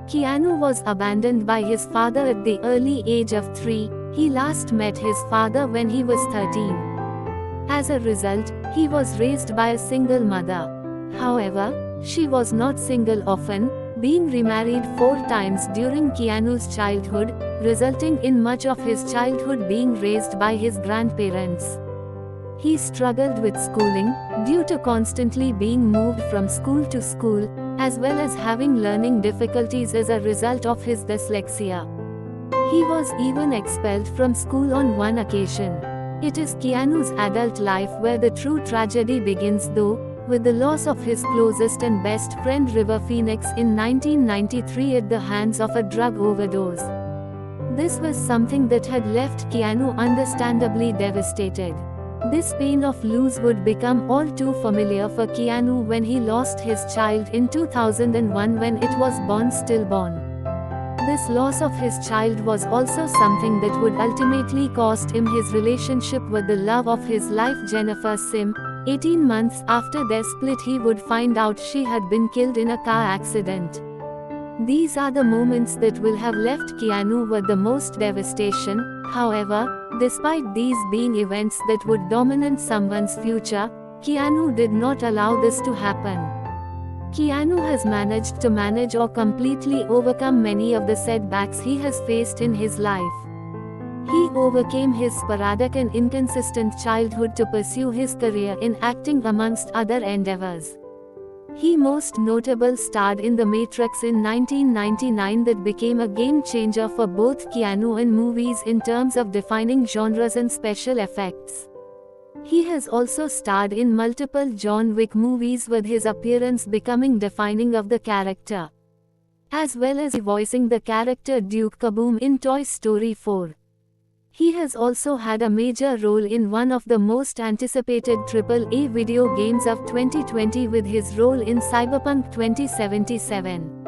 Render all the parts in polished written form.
Keanu was abandoned by his father at the early age of 3. He last met his father when he was 13. As a result, he was raised by a single mother. However, she was not single often, being remarried 4 times during Keanu's childhood, resulting in much of his childhood being raised by his grandparents. He struggled with schooling, due to constantly being moved from school to school, as well as having learning difficulties as a result of his dyslexia. He was even expelled from school on one occasion. It is Keanu's adult life where the true tragedy begins though, with the loss of his closest and best friend River Phoenix in 1993 at the hands of a drug overdose. This was something that had left Keanu understandably devastated. This pain of loss would become all too familiar for Keanu when he lost his child in 2001 when it was born stillborn. This loss of his child was also something that would ultimately cost him his relationship with the love of his life Jennifer Sim. 18 months after their split he would find out she had been killed in a car accident. These are the moments that will have left Keanu with the most devastation. However, despite these being events that would dominate someone's future, Keanu did not allow this to happen. Keanu has managed to manage or completely overcome many of the setbacks he has faced in his life. He overcame his sporadic and inconsistent childhood to pursue his career in acting amongst other endeavors. He most notable starred in The Matrix in 1999 that became a game changer for both Keanu and movies in terms of defining genres and special effects. He has also starred in multiple John Wick movies with his appearance becoming defining of the character, as well as voicing the character Duke Kaboom in Toy Story 4. He has also had a major role in one of the most anticipated AAA video games of 2020 with his role in Cyberpunk 2077.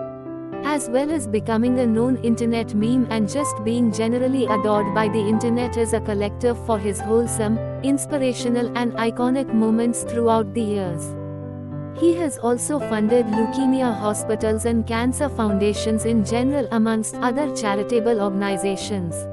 As well as becoming a known internet meme and just being generally adored by the internet as a collective for his wholesome, inspirational and iconic moments throughout the years. He has also funded leukemia hospitals and cancer foundations in general amongst other charitable organizations.